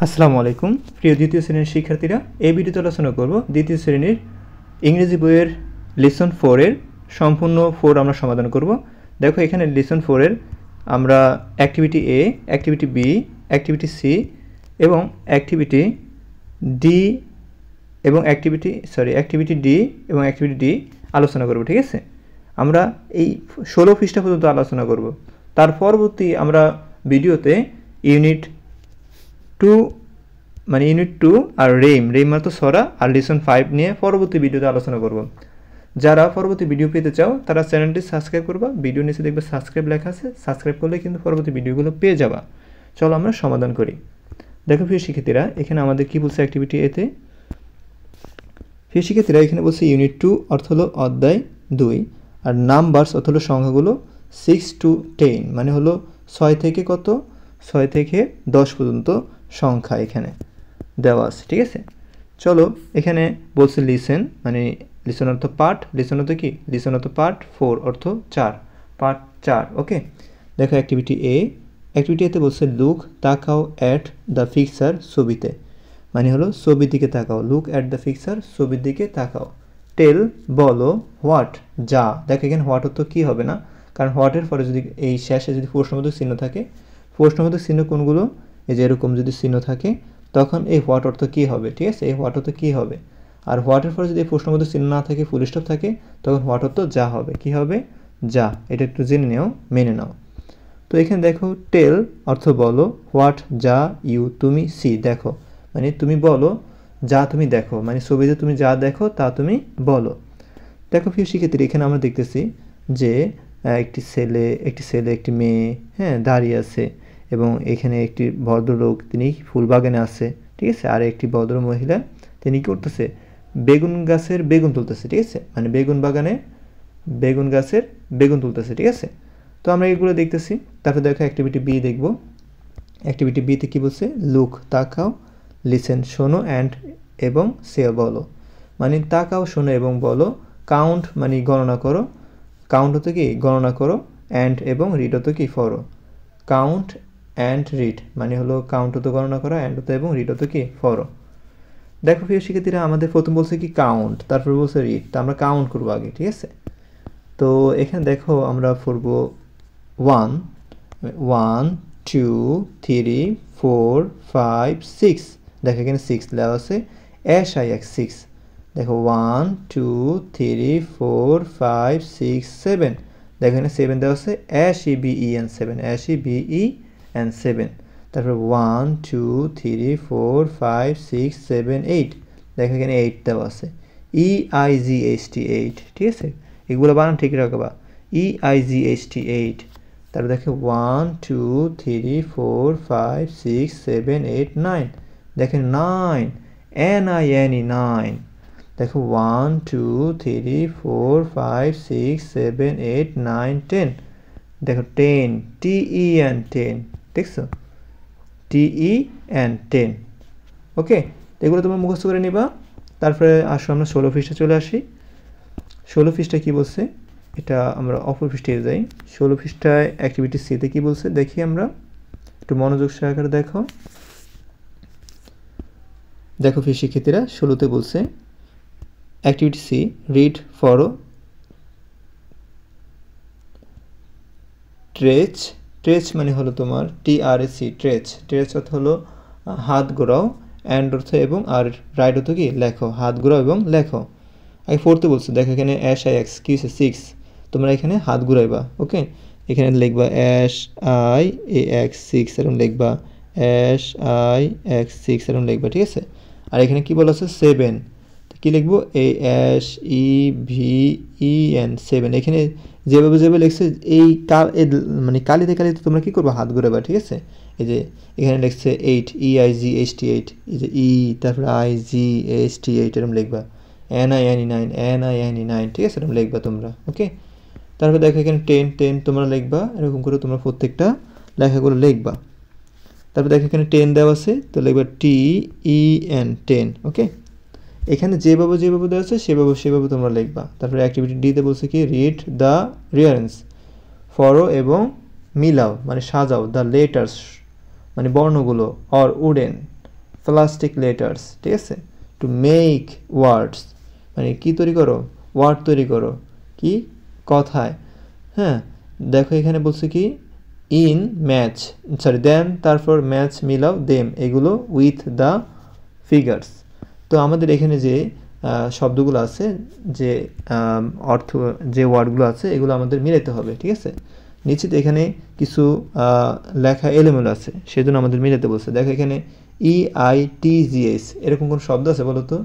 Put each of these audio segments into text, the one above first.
আসসালামু আলাইকুম প্রিয় দ্বিতীয় শ্রেণীর শিক্ষার্থীরা, এই ভিডিওতে আলোচনা করব দ্বিতীয় শ্রেণীর ইংরেজি বইয়ের লেসন 4 এর সম্পূর্ণ 4 আমরা সমাধান করব। দেখো এখানে লেসন 4 এর আমরা activity A, activity B, activity C এবং অ্যাক্টিভিটি ডি এবং অ্যাক্টিভিটি ডি এবং অ্যাক্টিভিটি ডি আলোচনা করব। ঠিক আছে, আমরা এই 16 পৃষ্ঠা পর্যন্ত আলোচনা করব। তার পরবর্তী আমরা ভিডিওতে ইউনিট 2 মানে ইউনিট 2 আর রেইম মানে তো সরা আর লেসন 5 নিয়ে পরবর্তী ভিডিওতে আলোচনা করব। যারা পরবর্তী ভিডিও পেতে চাও তারা চ্যানেলটি সাবস্ক্রাইব করবা, ভিডিও নিচে দেখবে সাবস্ক্রাইব লেখা আছে, সাবস্ক্রাইব করলে কিন্তু পরবর্তী ভিডিওগুলো পেয়ে যাবা। চলো আমরা সমাধান করি। দেখো প্রিয় শিক্ষার্থীরা, এখানে আমাদের কি বলছে অ্যাক্টিভিটি এতে। প্রিয় শিক্ষার্থীরা, এখানে বলছে ইউনিট 2 অর্থ হলো অধ্যায় 2 আর নাম্বারস অর্থ হলো সংখ্যাগুলো 6 to 10 মানে হলো 6 থেকে কত, 6 থেকে 10 পর্যন্ত সংখ্যা এখানে দেওয়া আছে। ঠিক আছে, চলো এখানে বলছে লিসেন মানে লিসন অর্থ পার্ট, লিসন অর্থ কি, লিসন অর্থ পার্ট, 4 অর্থ 4, পার্ট 4। ওকে, দেখো অ্যাক্টিভিটি এ, অ্যাক্টিভিটি এতে বলছে লুক তাকাও অ্যাট দ্য পিকচার ছবিতে মানে হলো ছবির দিকে তাকাও, লুক অ্যাট দ্য পিকচার ছবির দিকে তাকাও। টেল বলো, হোয়াট যা। দেখো এখানে হোয়াট অর্থ কি হবে না, কারণ হোয়াটের পরে যদি এই শেষে যদি প্রশ্নবোধক চিহ্ন থাকে, প্রশ্নবোধক চিহ্ন কোনগুলো, এই যে এরকম যদি চিহ্ন থাকে তখন এই হোয়াট অর্থ কী হবে। ঠিক আছে, এই হোয়াট অর্থ কী হবে। আর হোয়াটের পরে যদি এই প্রশ্নবোধক চিহ্ন না থাকে, ফুল স্টপ থাকে, তখন হোয়াট অর্থ যা হবে। কী হবে, যা। এটা একটু জেনে নেও, মেনে নাও। তো এখানে দেখো টেল অর্থ বলো, হোয়াট যা, ইউ তুমি, সি দেখো মানে তুমি বলো যা তুমি দেখো, মানে ছবিতে তুমি যা দেখো তা তুমি বলো। দেখো প্রিয় শিক্ষার্থী, এখানে আমরা দেখতেছি যে একটি ছেলে একটি মেয়ে দাঁড়িয়ে আছে এবং এখানে একটি ভদ্রলোক তিনি ফুল বাগানে আছে। ঠিক আছে, আর একটি ভদ্র মহিলা তিনি কি করতেছে, বেগুন গাছের বেগুন তুলতেছে। ঠিক আছে, মানে বেগুন বাগানে বেগুন গাছের বেগুন তুলতেছে। ঠিক আছে, তো আমরা এগুলো দেখতেছি। তারপরে দেখো অ্যাক্টিভিটি বি দেখব। অ্যাক্টিভিটি বিতে কি বলছে, লুক তাকাও, লিসেন শোনো অ্যান্ড এবং সে বলো মানে তাকাও, শোনো এবং বলো। কাউন্ট মানে গণনা করো, কাউন্ট হতো কি গণনা করো, অ্যান্ড এবং রিড হতো কি পড়ো। কাউন্ট অ্যান্ড রিড মানে হলো কাউন্ট হতো গণনা করা, অ্যান্ড হতো এবং রিড হতো কি পড়ো। দেখো প্রিয় শিক্ষার্থীরা, আমাদের প্রথম বলছে কি কাউন্ট, তারপর বলছে রিড, তো আমরা কাউন্ট করবো আগে। ঠিক আছে, তো এখানে দেখো আমরা পড়ব 1 2 3 4 5 6। দেখো এখানে 6 দেওয়া আছে, SIX 6। দেখো 1 2 3 4 5 6 7। দেখো এখানে 7 দেওয়া আছে, SEBEN 7, SEBEN 7। তারপর 1 2 3 4 5 6 7 8। দেখো এখানে 8 দেওয়া আছে, EIGHT 8। ঠিক আছে, এগুলো বানান ঠিক রাখবা, EIGHT 8। তারপর দেখো 1 2 3 4 5 6 7 8 9। দেখেন 9, NINE 9। দেখো 1 2 3 4 5 6 7 8 9 10। দেখো 10, TEN 10। দেখছো, TEN 10। ওকে, এগুলো তোমরা মুখস্থ করে নিবা। তারপরে আসো আমরা 16 পৃষ্ঠা চলে আসি। 16 পৃষ্ঠায় কী বলছে, এটা আমরা অপর পৃষ্ঠায় যাই। 16 পৃষ্ঠায় অ্যাক্টিভিটি সিতে কী বলছে দেখি আমরা, একটু মনোযোগ সহকারে দেখো। দেখো প্রিয় শিক্ষার্থীরা, 16তে বলছে অ্যাক্টিভিটি সি, রিড ফরো ট্রেচ। ট্রেচ মানে হলো তোমার TREC, ট্রেচ। ট্রেচ অর্থ হলো হাত ঘোরাও, অ্যান্ড অর্থ এবং, আর রাইট অর্থ কি লেখো, হাত ঘোরাও এবং লেখো। আগে 4তে বলছে, দেখো এখানে SIX কি হচ্ছে 6, তোমরা এখানে হাত ঘুরাইবা। ওকে, এখানে লিখবা SIAX 6 এরকম লিখবা, SIX 6 এরকম লিখবা। ঠিক আছে, আর এখানে কি বলা আছে 7, কি লিখবো ASEVEN 7। এখানে যেভাবে লিখছে এই মানে কালিতে তোমরা কি করবা, হাত ঘুরাবা। ঠিক আছে, এই যে এখানে লিখছে 8, EIGHT 8, এই যে তারপরে IGHT 8 এরকম লিখবা, NINE 9, NINE 9। ঠিক আছে, এরকম লিখবা তোমরা। ওকে, তারপর দেখো এখানে 10 তোমরা লিখবা, এরকম করে তোমরা প্রত্যেকটা লেখাগুলো লিখবা। তারপর দেখো এখানে 10 দেওয়া আছে, তো লিখবা TEN 10। ওকে, এখানে যেভাবে দেওয়া আছে সেভাবে তোমরা লিখবা। তারপরে অ্যাক্টিভিটি ডিতে বলছে কি, রিড দ্য রিয়ারেন্স, ফরো এবং মিলাও মানে সাজাও, দ্য লেটার্স মানে বর্ণগুলো, অর উডেন প্লাস্টিক লেটার্স, ঠিক আছে। টু মেক ওয়ার্ডস মানে কি তৈরি করো, ওয়ার্ড তৈরি করো, কি কথায়। হ্যাঁ, দেখো এখানে বলছে কি ইন ম্যাচ, সরি দেন, তারপর ম্যাচ মিলাও দেম, এগুলো উইথ দ্য ফিগার্স। তো আমাদের এখানে যে শব্দগুলো আছে, যে অর্থ যে ওয়ার্ডগুলো আছে এগুলো আমাদের মিলাইতে হবে, ঠিক আছে। নিশ্চিত এখানে কিছু লেখা এলোমেলো আছে, সেজন্য আমাদের মিলাতে বলছে। দেখো এখানে EITGS এরকম কোন শব্দ আছে বলো তো?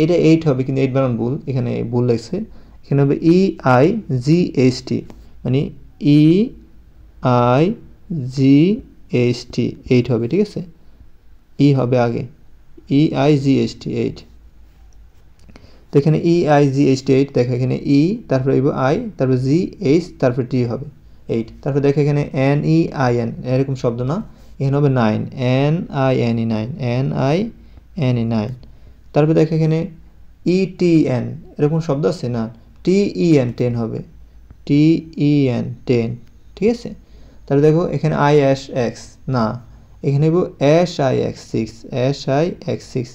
এটা 8 হবে, কিন্তু 8 বানান ভুল, এখানে ভুল লাগছে। এখানে হবে EIGHT মানে EIGHT 8 হবে, ঠিক আছে। ই হবে আগে, EIGHT 8। তো এখানে EIGHT 8, দেখো এখানে ই, তারপরে আই, তারপর GH, তারপর টি হবে 8। তারপর দেখো এখানে NEIN এরকম শব্দ না, এখানে হবে 9, NINE 9, NINE 9। তারপর দেখো এখানে ETN এরকম শব্দ আছে না, TEN 10 হবে, TEN 10, ঠিক আছে। তারপর দেখো এখানে ISX না, এখানে হবে SIX 6, SIX 6।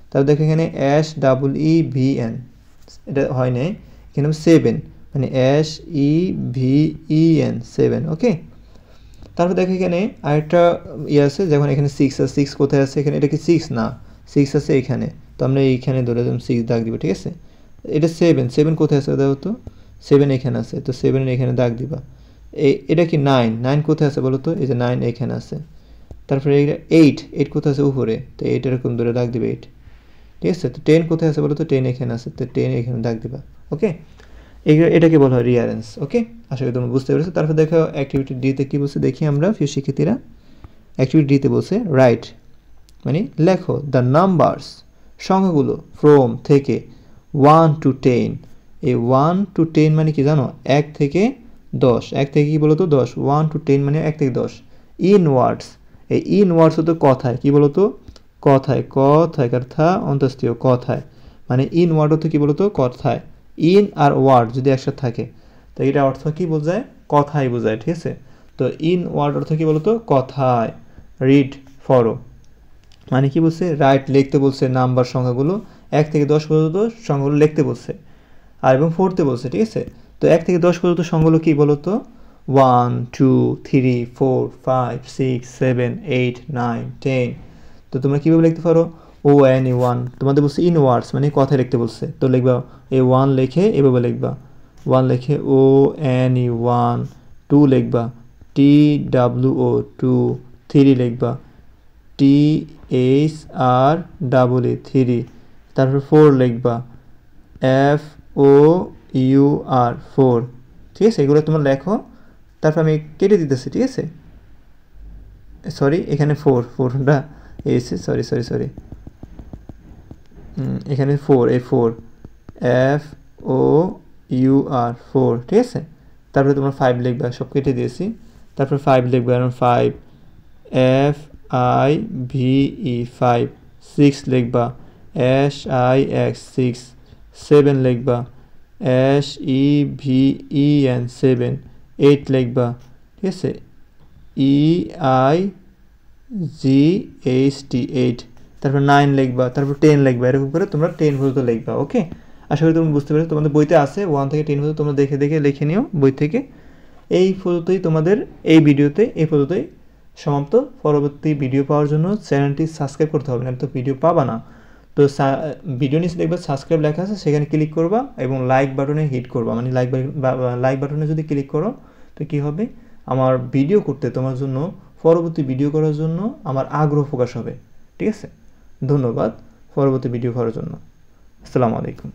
তারপর দেখো এখানে SEEVN এটা হয় নাই, এখানে 7 মানে SEVEN 7, ওকে। তারপর দেখো এখানে আরেকটা আছে, যেমন এখানে 6 আছে, 6 কোথায় আছে এখানে, এটা কি 6 না, 6 আছে এখানে, তো আমরা এইখানে ধরে দিলাম 6 দাগ দিব, ঠিক আছে। এটা 7 কোথায় আছে দেখো তো, 7 এখানে আছে, তো 7 এখানে দাগ দিবা। এটা কি 9 কোথায় আছে বলো তো, এই যে 9 এখানে আছে। তারপরে এটা 8 কোথায় আছে উপরে, তো 8 এরকম ধরে দাগ দিবে 8, ঠিক আছে। তো 10 কোথায় আছে বলো তো, 10 এখানে আছে, তো 10 এখানে দাগ দিবা, ওকে। এটাকে বলা হয় রিয়ারেন্স, ওকে। আশা করি তোমরা বুঝতে পেরেছো। তারপর দেখো অ্যাক্টিভিটি ডিতে কি বলছে দেখি আমরা, প্রিয় শিক্ষার্থীরা। অ্যাক্টিভিটি ডিতে বলছে রাইট মানে লেখো দ্য নাম্বারস সংখ্যাগুলো ফ্রম থেকে 1 to 10। এই 1 to 10 মানে কি জানো, 1 থেকে 10, 1 থেকে কি বলতো 10, 1 to 10 মানে 1 থেকে 10। ইন ওয়ার্ডস, এই ইন ওয়ার্ডস হতো কথায়, কি বলতো কথায়, কথায় অর্থা অন্তস্থীয় কথায়, মানে ইন ওয়ার্ড হতো কি বলতো কথায়। ইন আর ওয়ার্ড যদি একসাথে থাকে তো এটা অর্থ কি বোঝায়, কথাই বোঝায়, ঠিক আছে। তো ইন ওয়ার্ড অর্থ কি বলতো কথায়। রিড ফলো মানে কি বলছে, রাইট লিখতে বলছে, নাম্বার সংখ্যাগুলো 1 থেকে 10 পর্যন্ত সংখ্যাগুলো লিখতে বলছে, আর এবং পড়তে বলছে, ঠিক আছে। তো 1 থেকে 10 পর্যন্ত সংখ্যাগুলো কি বলতো, 1 2 3 4 5 6 7 8 9 10। তো তোমরা কীভাবে লিখতে পারো, ONE তোমাদের বলছে ইন ওয়ার্ডস মানে কথায় লিখতে বলছে, তো লিখবা এই 1 লিখে এভাবে লিখবা, 1 লিখে ONE 2 লিখবা TWO 2, 3 লিখবা THREE 3, তারপর 4 লিখবা FOUR 4, ঠিক আছে। এগুলো তোমরা লেখো, তারপর আমি কেটে দিতেছি, ঠিক আছে। সরি এখানে 4টা এসে, সরি এখানে 4, এই 4 FOUR 4, ঠিক আছে। তারপরে তোমরা 5 লিখবা, সব কেটে দিয়েছি। তারপর 5 লিখবা, এবং 5 FIVE 5, 6 লিখবা SIX 6, 7 লিখবা SEVEN 7, 8 লিখবা, ঠিক আছে EIGHT 8, তারপর 9 লিখবা, তারপর 10 লিখবা, এরকম করে তোমরা 10 পর্যন্ত লিখবা, ওকে। আশা করি তুমি বুঝতে পেরেছো, তোমাদের বইতে আছে 1 থেকে 10 পর্যন্ত, তোমরা দেখে লিখে নিও বই থেকে। এই পর্যন্তই তোমাদের এই ভিডিওতে এই পর্যন্তই সমাপ্ত। পরবর্তী ভিডিও পাওয়ার জন্য চ্যানেলটি সাবস্ক্রাইব করতে হবে, না তো ভিডিও পাবা না। তো ভিডিও নিচে দেখবা সাবস্ক্রাইব লেখা আছে, সেখানে ক্লিক করবা এবং লাইক বাটনে হিট করবা, মানে লাইক বাটনে যদি ক্লিক করো তো কি হবে, আমার ভিডিও করতে তোমার জন্য, পরবর্তী ভিডিও করার জন্য আমার আগ্রহ প্রকাশ হবে, ঠিক আছে। ধন্যবাদ পরবর্তী ভিডিও করার জন্য। আসসালামু আলাইকুম।